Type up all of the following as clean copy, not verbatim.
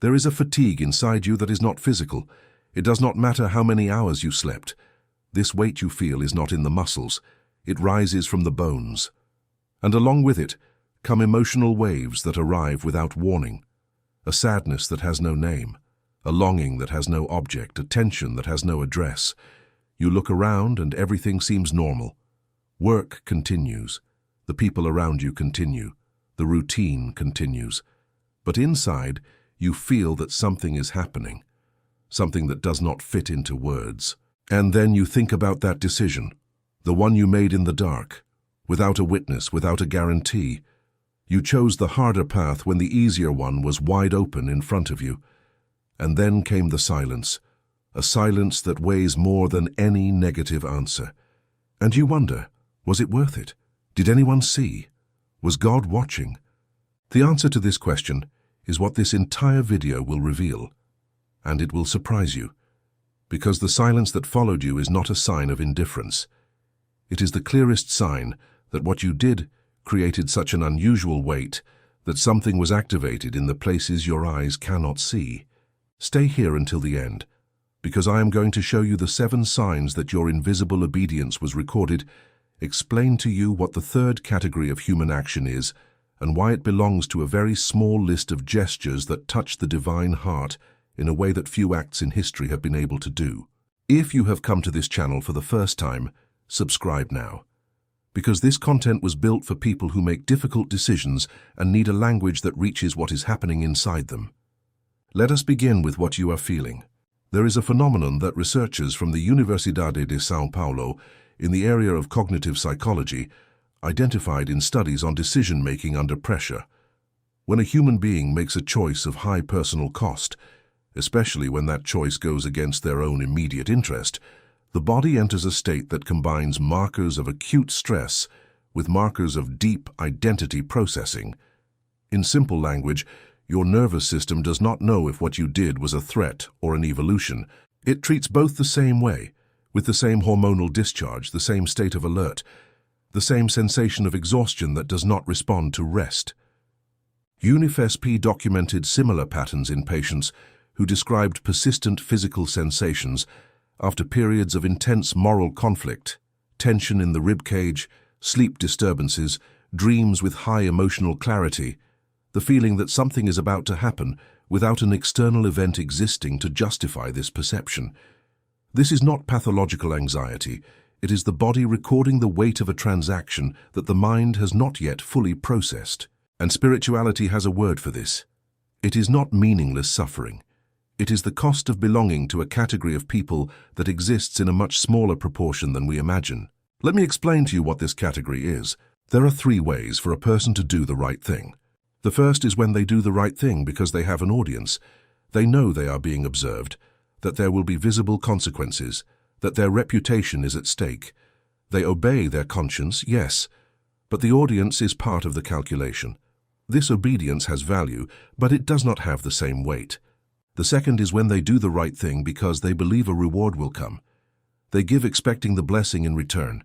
There is a fatigue inside you that is not physical. It does not matter how many hours you slept. This weight you feel is not in the muscles. It rises from the bones. And along with it come emotional waves that arrive without warning. A sadness that has no name, a longing that has no object, a tension that has no address. You look around and everything seems normal. Work continues. The people around you continue. The routine continues. But inside, you feel that something is happening, something that does not fit into words. And then you think about that decision, the one you made in the dark, without a witness, without a guarantee. You chose the harder path when the easier one was wide open in front of you. And then came the silence, a silence that weighs more than any negative answer. And you wonder, was it worth it? Did anyone see? Was God watching? The answer to this question is what this entire video will reveal. And it will surprise you, because the silence that followed you is not a sign of indifference. It is the clearest sign that what you did created such an unusual weight that something was activated in the places your eyes cannot see. Stay here until the end, because I am going to show you the 7 signs that your invisible obedience was recorded, explain to you what the third category of human action is, and why it belongs to a very small list of gestures that touch the divine heart in a way that few acts in history have been able to do. If you have come to this channel for the first time, subscribe now, because this content was built for people who make difficult decisions and need a language that reaches what is happening inside them. Let us begin with what you are feeling. There is a phenomenon that researchers from the Universidade de São Paulo in the area of cognitive psychology identified in studies on decision-making under pressure. When a human being makes a choice of high personal cost, especially when that choice goes against their own immediate interest, the body enters a state that combines markers of acute stress with markers of deep identity processing. In simple language, your nervous system does not know if what you did was a threat or an evolution. It treats both the same way, with the same hormonal discharge, the same state of alert, the same sensation of exhaustion that does not respond to rest. UNIFSP documented similar patterns in patients who described persistent physical sensations after periods of intense moral conflict, tension in the rib cage, sleep disturbances, dreams with high emotional clarity, the feeling that something is about to happen without an external event existing to justify this perception. This is not pathological anxiety. It is the body recording the weight of a transaction that the mind has not yet fully processed. And spirituality has a word for this. It is not meaningless suffering. It is the cost of belonging to a category of people that exists in a much smaller proportion than we imagine. Let me explain to you what this category is. There are 3 ways for a person to do the right thing. The first is when they do the right thing because they have an audience. They know they are being observed, that there will be visible consequences, that their reputation is at stake. They obey their conscience, yes, but the audience is part of the calculation. This obedience has value, but it does not have the same weight. The second is when they do the right thing because they believe a reward will come. They give expecting the blessing in return.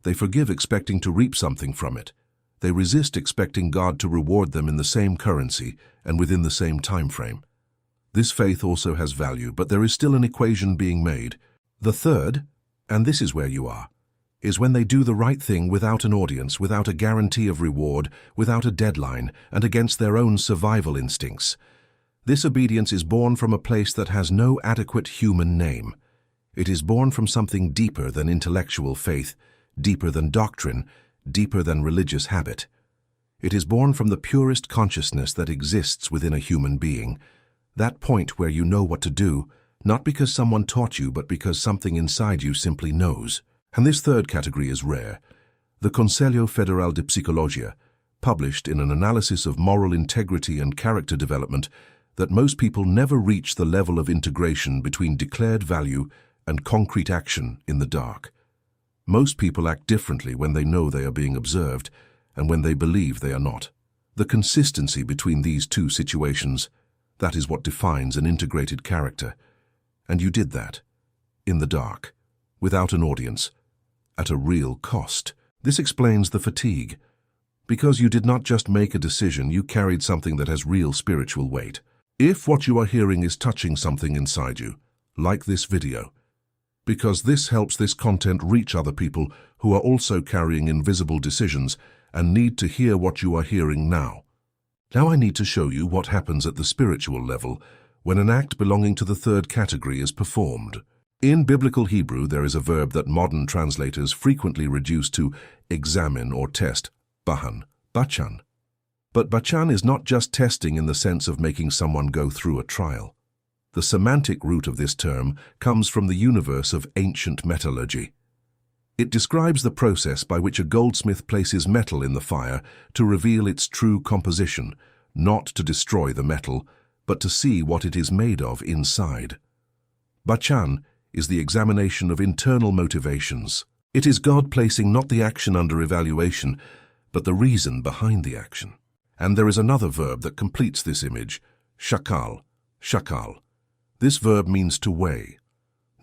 They forgive expecting to reap something from it. They resist expecting God to reward them in the same currency and within the same time frame. This faith also has value, but there is still an equation being made. The third, and this is where you are, is when they do the right thing without an audience, without a guarantee of reward, without a deadline, and against their own survival instincts. This obedience is born from a place that has no adequate human name. It is born from something deeper than intellectual faith, deeper than doctrine, deeper than religious habit. It is born from the purest consciousness that exists within a human being, that point where you know what to do, not because someone taught you, but because something inside you simply knows. And this third category is rare. The Conselho Federal de Psicologia published in an analysis of moral integrity and character development that most people never reach the level of integration between declared value and concrete action in the dark. Most people act differently when they know they are being observed and when they believe they are not. The consistency between these 2 situations, that is what defines an integrated character. And you did that, in the dark, without an audience, at a real cost. This explains the fatigue. Because you did not just make a decision, you carried something that has real spiritual weight. If what you are hearing is touching something inside you, like this video, because this helps this content reach other people who are also carrying invisible decisions and need to hear what you are hearing now. Now I need to show you what happens at the spiritual level when an act belonging to the third category is performed. In biblical Hebrew, there is a verb that modern translators frequently reduce to examine or test, bahan, bachan. But bachan is not just testing in the sense of making someone go through a trial. The semantic root of this term comes from the universe of ancient metallurgy. It describes the process by which a goldsmith places metal in the fire to reveal its true composition, not to destroy the metal, but to see what it is made of inside. Bachan is the examination of internal motivations. It is God placing not the action under evaluation, but the reason behind the action. And there is another verb that completes this image, shakal, shakal. This verb means to weigh,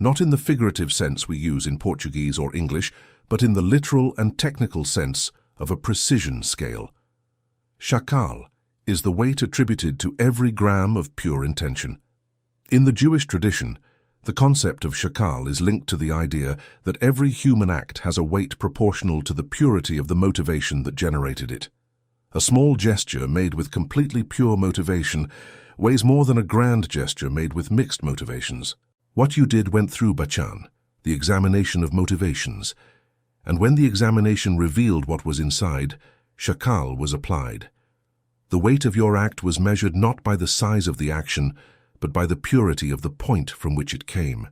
not in the figurative sense we use in Portuguese or English, but in the literal and technical sense of a precision scale. Shakal is the weight attributed to every gram of pure intention. In the Jewish tradition, the concept of shakal is linked to the idea that every human act has a weight proportional to the purity of the motivation that generated it. A small gesture made with completely pure motivation weighs more than a grand gesture made with mixed motivations. What you did went through bachan, the examination of motivations, and when the examination revealed what was inside, shakal was applied. The weight of your act was measured not by the size of the action, but by the purity of the point from which it came.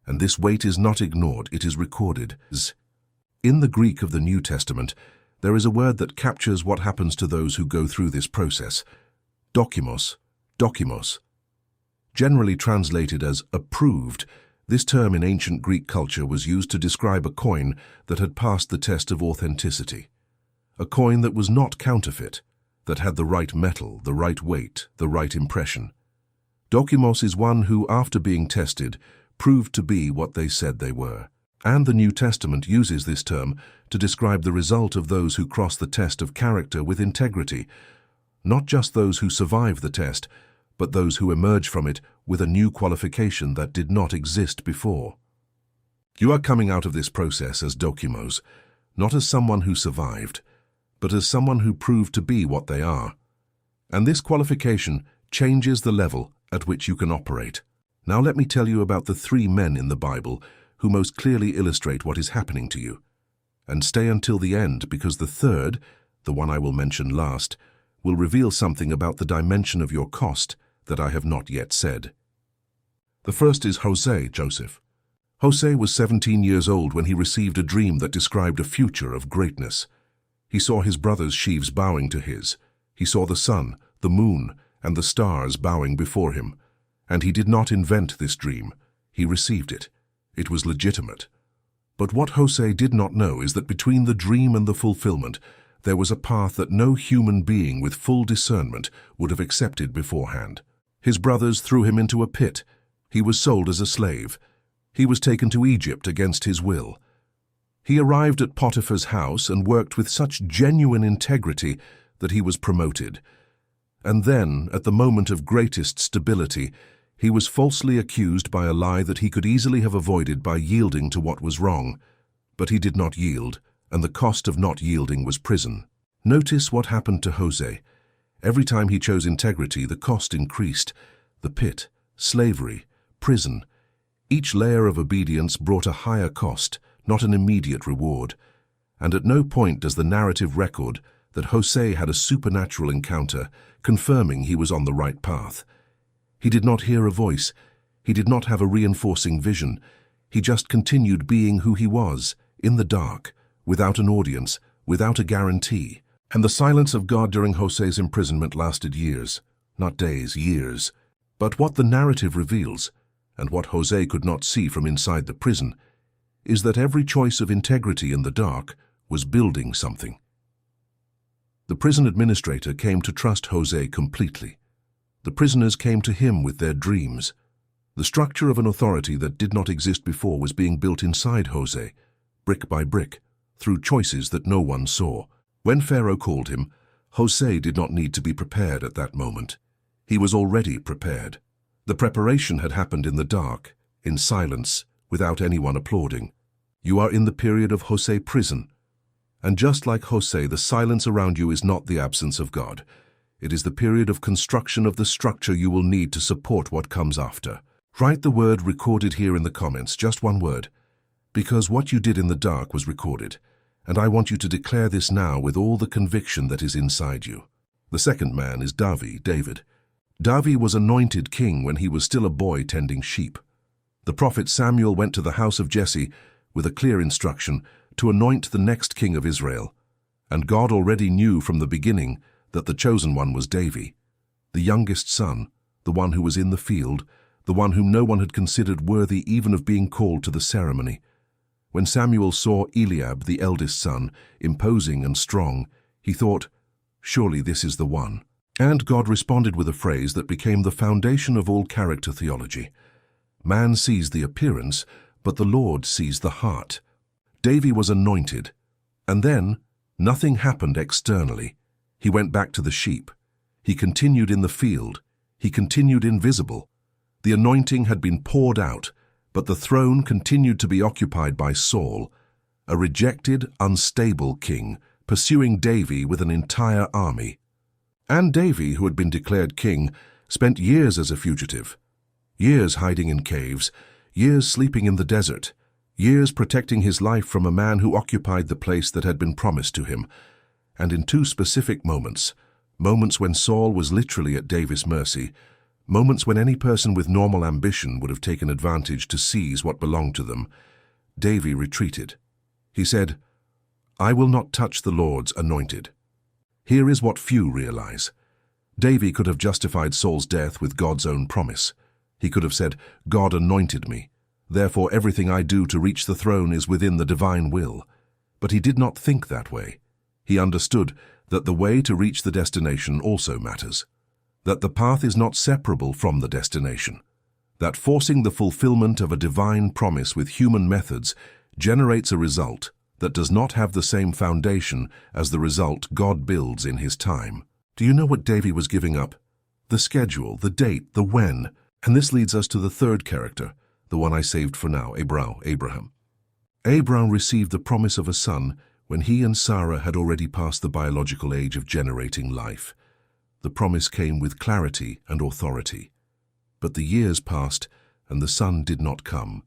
And this weight is not ignored, it is recorded. In the Greek of the New Testament, there is a word that captures what happens to those who go through this process. Dokimos, dokimos. Generally translated as approved, this term in ancient Greek culture was used to describe a coin that had passed the test of authenticity. A coin that was not counterfeit, that had the right metal, the right weight, the right impression. Dokimos is one who, after being tested, proved to be what they said they were. And the New Testament uses this term to describe the result of those who cross the test of character with integrity, not just those who survive the test, but those who emerge from it with a new qualification that did not exist before. You are coming out of this process as dokimos, not as someone who survived, but as someone who proved to be what they are. And this qualification changes the level at which you can operate. Now let me tell you about the 3 men in the Bible who most clearly illustrate what is happening to you. And stay until the end, because the third, the one I will mention last, will reveal something about the dimension of your cost that I have not yet said. The first is Jose, Joseph. Jose was 17 years old when he received a dream that described a future of greatness. He saw his brothers' sheaves bowing to his. He saw the sun, the moon, and the stars bowing before him. And he did not invent this dream. He received it. It was legitimate. But what Jose did not know is that between the dream and the fulfillment, there was a path that no human being with full discernment would have accepted beforehand. His brothers threw him into a pit. He was sold as a slave. He was taken to Egypt against his will. He arrived at Potiphar's house and worked with such genuine integrity that he was promoted. And then, at the moment of greatest stability, he was falsely accused by a lie that he could easily have avoided by yielding to what was wrong. But he did not yield, and the cost of not yielding was prison. Notice what happened to Jose. Every time he chose integrity, the cost increased. The pit, slavery, prison. Each layer of obedience brought a higher cost, not an immediate reward. And at no point does the narrative record that Jose had a supernatural encounter, confirming he was on the right path. He did not hear a voice. He did not have a reinforcing vision. He just continued being who he was, in the dark, without an audience, without a guarantee. And the silence of God during Jose's imprisonment lasted years, not days, years. But what the narrative reveals, and what Jose could not see from inside the prison, is that every choice of integrity in the dark was building something. The prison administrator came to trust Jose completely. The prisoners came to him with their dreams. The structure of an authority that did not exist before was being built inside Jose, brick by brick, through choices that no one saw. When Pharaoh called him, Jose did not need to be prepared at that moment. He was already prepared. The preparation had happened in the dark, in silence, without anyone applauding. You are in the period of Hosea prison. And just like Hosea, the silence around you is not the absence of God. It is the period of construction of the structure you will need to support what comes after. Write the word recorded here in the comments, just one word. Because what you did in the dark was recorded, and I want you to declare this now with all the conviction that is inside you. The second man is David. David was anointed king when he was still a boy tending sheep. The prophet Samuel went to the house of Jesse with a clear instruction to anoint the next king of Israel, and God already knew from the beginning that the chosen one was David, the youngest son, the one who was in the field, the one whom no one had considered worthy even of being called to the ceremony. When Samuel saw Eliab, the eldest son, imposing and strong, he thought, "Surely this is the one." And God responded with a phrase that became the foundation of all character theology. Man sees the appearance, but the Lord sees the heart. David was anointed, and then nothing happened externally. He went back to the sheep. He continued in the field. He continued invisible. The anointing had been poured out, but the throne continued to be occupied by Saul, a rejected, unstable king, pursuing David with an entire army. And David, who had been declared king, spent years as a fugitive, years hiding in caves, years sleeping in the desert, years protecting his life from a man who occupied the place that had been promised to him. And in two specific moments when Saul was literally at David's mercy, moments when any person with normal ambition would have taken advantage to seize what belonged to them, David retreated. He said, "I will not touch the Lord's anointed." Here is what few realize. David could have justified Saul's death with God's own promise. He could have said, "God anointed me. Therefore everything I do to reach the throne is within the divine will." But he did not think that way. He understood that the way to reach the destination also matters, that the path is not separable from the destination, that forcing the fulfillment of a divine promise with human methods generates a result that does not have the same foundation as the result God builds in his time. Do you know what David was giving up? The schedule, the date, the when. And this leads us to the third character, the one I saved for now, Abraham. Abraham received the promise of a son when he and Sarah had already passed the biological age of generating life. The promise came with clarity and authority. But the years passed and the son did not come.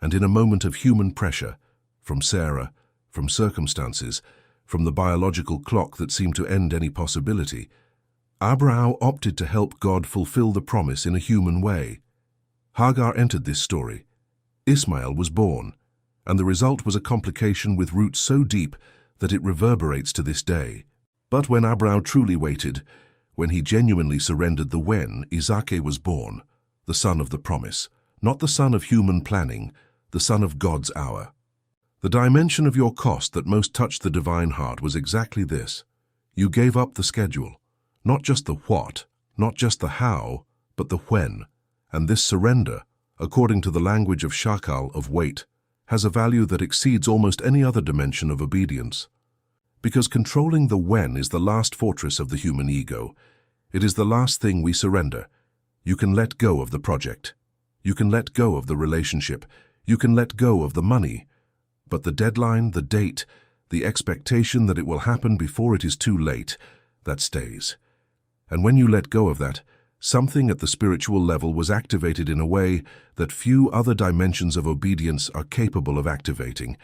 And in a moment of human pressure, from Sarah, from circumstances, from the biological clock that seemed to end any possibility, Abraham opted to help God fulfill the promise in a human way. Hagar entered this story. Ishmael was born, and the result was a complication with roots so deep that it reverberates to this day. But when Abraham truly waited, when he genuinely surrendered the when, Isaac was born, the son of the promise, not the son of human planning, the son of God's hour. The dimension of your cost that most touched the divine heart was exactly this. You gave up the schedule, not just the what, not just the how, but the when. And this surrender, according to the language of Shakal, of weight, has a value that exceeds almost any other dimension of obedience. Because controlling the when is the last fortress of the human ego. It is the last thing we surrender. You can let go of the project. You can let go of the relationship. You can let go of the money. But the deadline, the date, the expectation that it will happen before it is too late, that stays. And when you let go of that, something at the spiritual level was activated in a way that few other dimensions of obedience are capable of activating.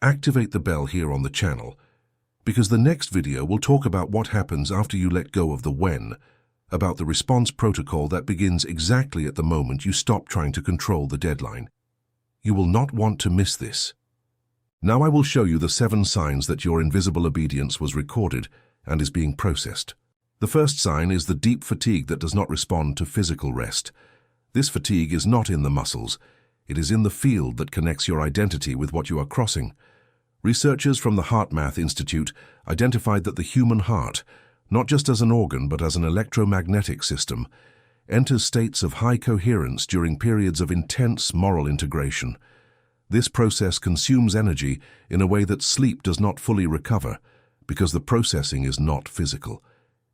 Activate the bell here on the channel, because the next video will talk about what happens after you let go of the when, about the response protocol that begins exactly at the moment you stop trying to control the deadline. You will not want to miss this. Now I will show you the 7 signs that your invisible obedience was recorded and is being processed. The first sign is the deep fatigue that does not respond to physical rest. This fatigue is not in the muscles. It is in the field that connects your identity with what you are crossing. Researchers from the HeartMath Institute identified that the human heart, not just as an organ but as an electromagnetic system, enters states of high coherence during periods of intense moral integration. This process consumes energy in a way that sleep does not fully recover, because the processing is not physical.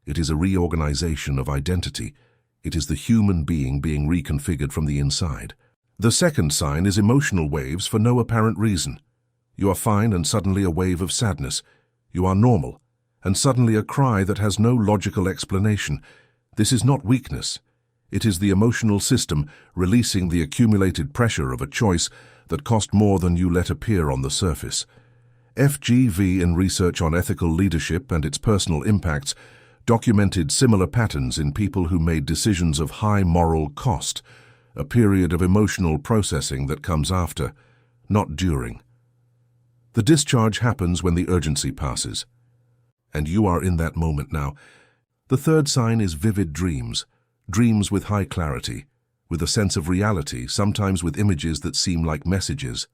It is a reorganization of identity. It is the human being reconfigured from the inside. The second sign is emotional waves for no apparent reason. You are fine and suddenly a wave of sadness. You are normal, and suddenly a cry that has no logical explanation. This is not weakness. It is the emotional system releasing the accumulated pressure of a choice that cost more than you let appear on the surface. FGV in research on ethical leadership and its personal impacts documented similar patterns in people who made decisions of high moral cost, a period of emotional processing that comes after, not during. The discharge happens when the urgency passes, and you are in that moment now. The third sign is vivid dreams, dreams with high clarity, with a sense of reality, sometimes with images that seem like messages.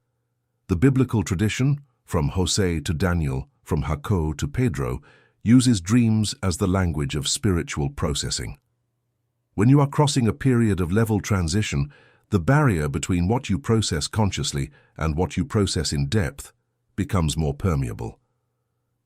The biblical tradition, from Hosea to Daniel, from Jacob to Pedro, uses dreams as the language of spiritual processing. When you are crossing a period of level transition, the barrier between what you process consciously and what you process in depth becomes more permeable.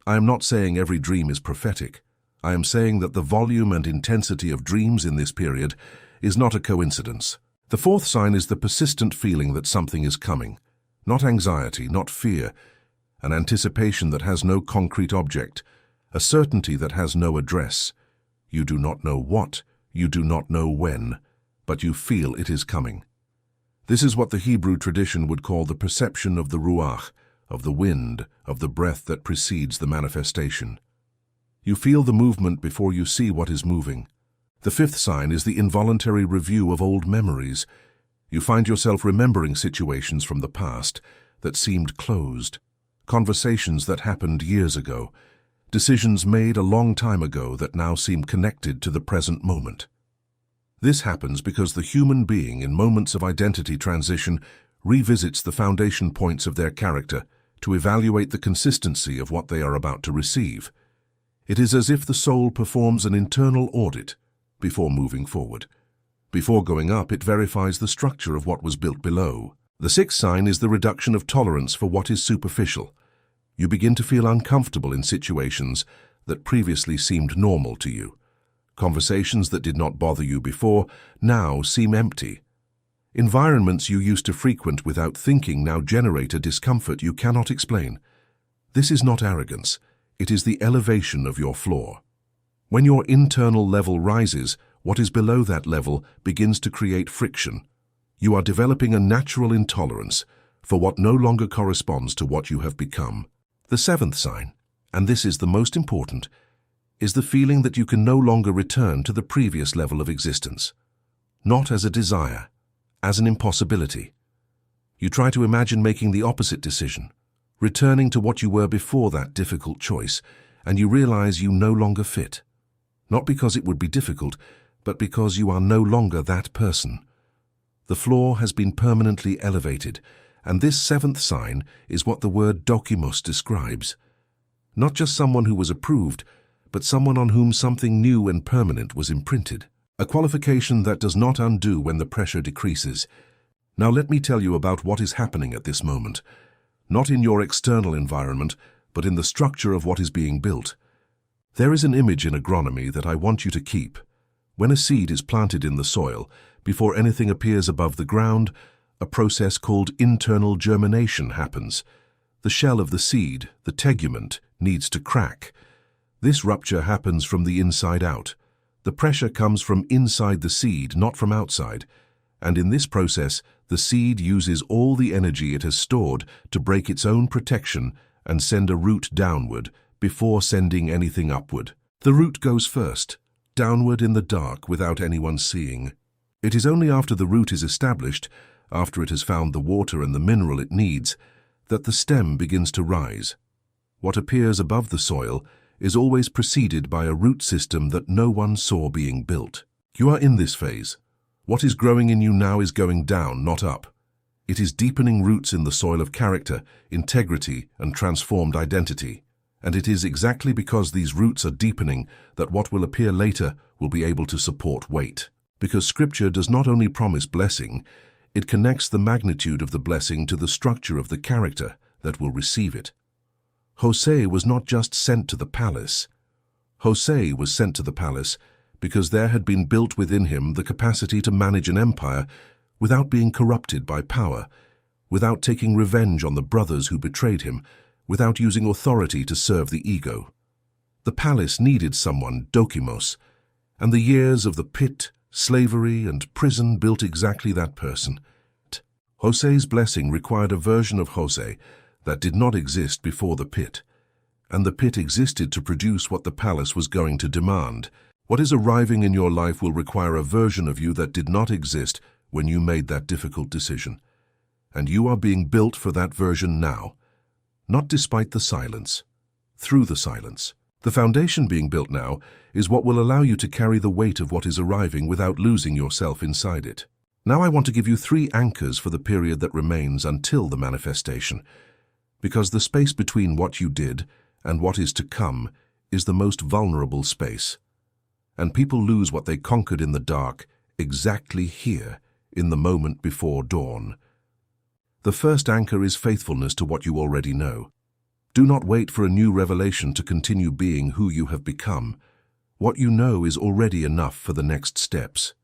I am not saying every dream is prophetic. I am saying that the volume and intensity of dreams in this period is not a coincidence. The fourth sign is the persistent feeling that something is coming. Not anxiety, not fear, an anticipation that has no concrete object, a certainty that has no address. You do not know what, you do not know when, but you feel it is coming. This is what the Hebrew tradition would call the perception of the ruach, of the wind, of the breath that precedes the manifestation. You feel the movement before you see what is moving. The fifth sign is the involuntary review of old memories. You find yourself remembering situations from the past that seemed closed, conversations that happened years ago, decisions made a long time ago that now seem connected to the present moment. This happens because the human being in moments of identity transition revisits the foundation points of their character to evaluate the consistency of what they are about to receive. It is as if the soul performs an internal audit before moving forward. Before going up, it verifies the structure of what was built below. The sixth sign is the reduction of tolerance for what is superficial. You begin to feel uncomfortable in situations that previously seemed normal to you. Conversations that did not bother you before now seem empty. Environments you used to frequent without thinking now generate a discomfort you cannot explain. This is not arrogance. It is the elevation of your floor. When your internal level rises, what is below that level begins to create friction. You are developing a natural intolerance for what no longer corresponds to what you have become. The seventh sign, and this is the most important, is the feeling that you can no longer return to the previous level of existence. Not as a desire, as an impossibility. You try to imagine making the opposite decision, returning to what you were before that difficult choice, and you realize you no longer fit. Not because it would be difficult, but because you are no longer that person. The floor has been permanently elevated, and this seventh sign is what the word dokimos describes. Not just someone who was approved, but someone on whom something new and permanent was imprinted. A qualification that does not undo when the pressure decreases. Now let me tell you about what is happening at this moment. Not in your external environment, but in the structure of what is being built. There is an image in agronomy that I want you to keep. When a seed is planted in the soil, before anything appears above the ground, a process called internal germination happens. The shell of the seed, the tegument, needs to crack. This rupture happens from the inside out. The pressure comes from inside the seed, not from outside. And in this process, the seed uses all the energy it has stored to break its own protection and send a root downward before sending anything upward. The root goes first, downward in the dark without anyone seeing. It is only after the root is established, after it has found the water and the mineral it needs, that the stem begins to rise. What appears above the soil is always preceded by a root system that no one saw being built. You are in this phase. What is growing in you now is going down, not up. It is deepening roots in the soil of character, integrity, and transformed identity. And it is exactly because these roots are deepening that what will appear later will be able to support weight. Because Scripture does not only promise blessing, it connects the magnitude of the blessing to the structure of the character that will receive it. Hosea was not just sent to the palace. Jose was sent to the palace because there had been built within him the capacity to manage an empire without being corrupted by power, without taking revenge on the brothers who betrayed him, without using authority to serve the ego. The palace needed someone, Dokimos, and the years of the pit, slavery, and prison built exactly that person. Jose's blessing required a version of Jose that did not exist before the pit, and the pit existed to produce what the palace was going to demand. What is arriving in your life will require a version of you that did not exist when you made that difficult decision. And you are being built for that version now, not despite the silence, through the silence. The foundation being built now is what will allow you to carry the weight of what is arriving without losing yourself inside it. Now I want to give you 3 anchors for the period that remains until the manifestation, because the space between what you did and what is to come is the most vulnerable space. And people lose what they conquered in the dark exactly here, in the moment before dawn. The first anchor is faithfulness to what you already know. Do not wait for a new revelation to continue being who you have become. What you know is already enough for the next steps.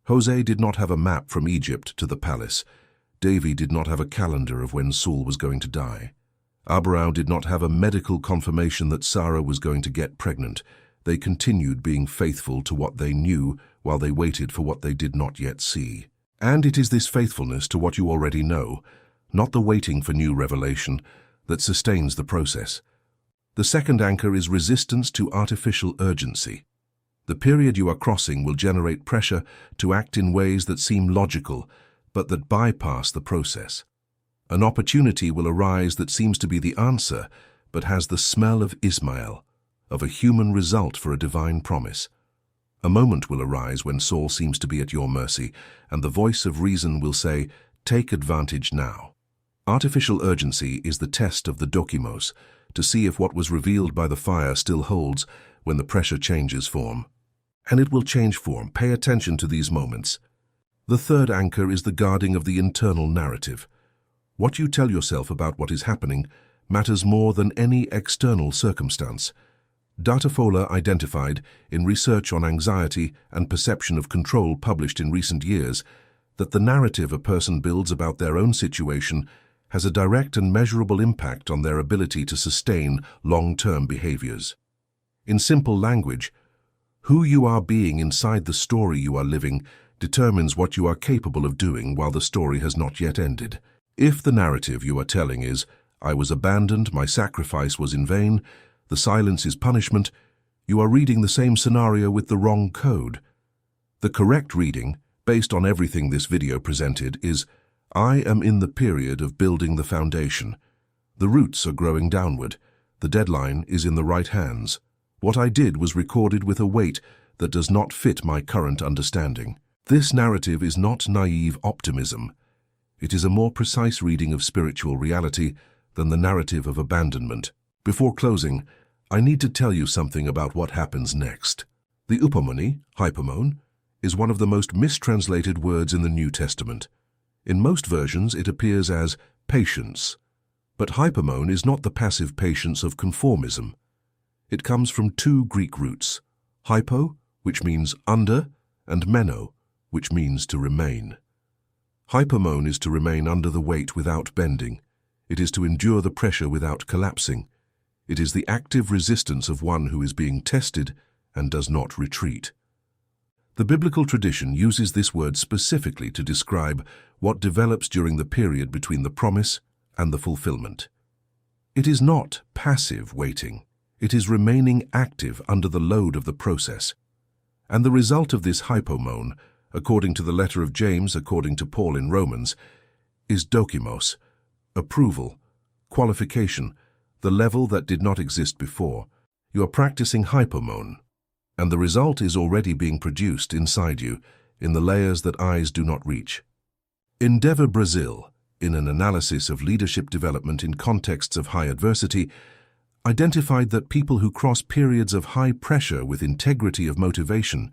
Jose did not have a map from Egypt to the palace. Davy did not have a calendar of when Saul was going to die. Abraham did not have a medical confirmation that Sarah was going to get pregnant. They continued being faithful to what they knew while they waited for what they did not yet see. And it is this faithfulness to what you already know, not the waiting for new revelation, that sustains the process. The second anchor is resistance to artificial urgency. The period you are crossing will generate pressure to act in ways that seem logical, but that bypass the process. An opportunity will arise that seems to be the answer, but has the smell of Ismael, of a human result for a divine promise. A moment will arise when Saul seems to be at your mercy, and the voice of reason will say, "Take advantage now." Artificial urgency is the test of the Dokimos, to see if what was revealed by the fire still holds when the pressure changes form. And it will change form. Pay attention to these moments. The third anchor is the guarding of the internal narrative. What you tell yourself about what is happening matters more than any external circumstance. Datafola identified, in research on anxiety and perception of control published in recent years, that the narrative a person builds about their own situation has a direct and measurable impact on their ability to sustain long-term behaviors. In simple language, who you are being inside the story you are living determines what you are capable of doing while the story has not yet ended. If the narrative you are telling is, "I was abandoned, my sacrifice was in vain, the silence is punishment," you are reading the same scenario with the wrong code. The correct reading, based on everything this video presented, is, "I am in the period of building the foundation. The roots are growing downward. The deadline is in the right hands. What I did was recorded with a weight that does not fit my current understanding." This narrative is not naive optimism. It is a more precise reading of spiritual reality than the narrative of abandonment. Before closing, I need to tell you something about what happens next. The upomone, hypomone, is one of the most mistranslated words in the New Testament. In most versions, it appears as patience. But hypomone is not the passive patience of conformism. It comes from 2 Greek roots, hypo, which means under, and meno, which means to remain. Hypomone is to remain under the weight without bending. It is to endure the pressure without collapsing. It is the active resistance of one who is being tested and does not retreat. The biblical tradition uses this word specifically to describe what develops during the period between the promise and the fulfillment. It is not passive waiting. It is remaining active under the load of the process. And the result of this hypomone, according to the letter of James, according to Paul in Romans, is dokimos, approval, qualification, the level that did not exist before. You are practicing hypomone, and the result is already being produced inside you in the layers that eyes do not reach. Endeavor Brazil, in an analysis of leadership development in contexts of high adversity, identified that people who cross periods of high pressure with integrity of motivation,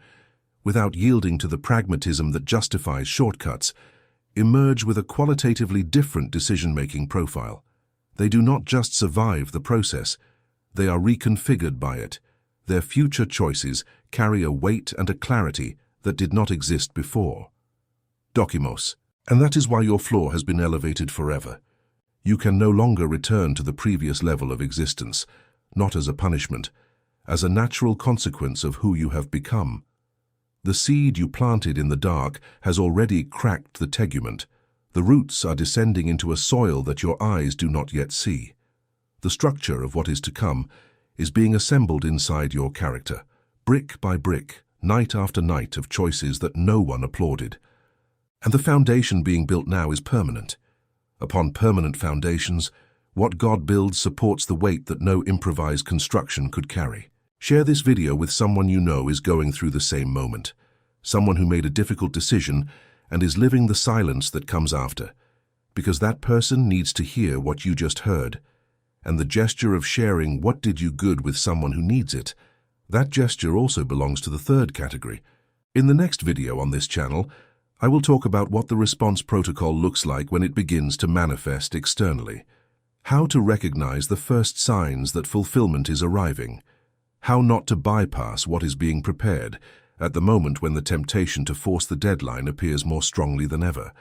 without yielding to the pragmatism that justifies shortcuts, emerge with a qualitatively different decision-making profile. They do not just survive the process, they are reconfigured by it. their future choices carry a weight and a clarity that did not exist before. Dokimos. And that is why your floor has been elevated forever. You can no longer return to the previous level of existence, not as a punishment, as a natural consequence of who you have become. The seed you planted in the dark has already cracked the tegument. The roots are descending into a soil that your eyes do not yet see. The structure of what is to come is being assembled inside your character, brick by brick, night after night of choices that no one applauded. And the foundation being built now is permanent. Upon permanent foundations, what God builds supports the weight that no improvised construction could carry. Share this video with someone you know is going through the same moment, someone who made a difficult decision and is living the silence that comes after, because that person needs to hear what you just heard. And the gesture of sharing what did you good with someone who needs it, that gesture also belongs to the third category. In the next video on this channel, I will talk about what the response protocol looks like when it begins to manifest externally, how to recognize the first signs that fulfillment is arriving, how not to bypass what is being prepared at the moment when the temptation to force the deadline appears more strongly than ever,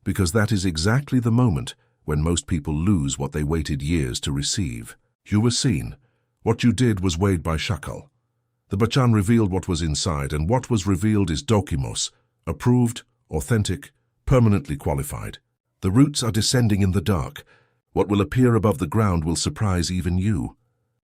because that is exactly the moment when most people lose what they waited years to receive. You were seen. What you did was weighed by Shakal. The Bachan revealed what was inside, and what was revealed is Dokimos, approved, authentic, permanently qualified. The roots are descending in the dark. What will appear above the ground will surprise even you.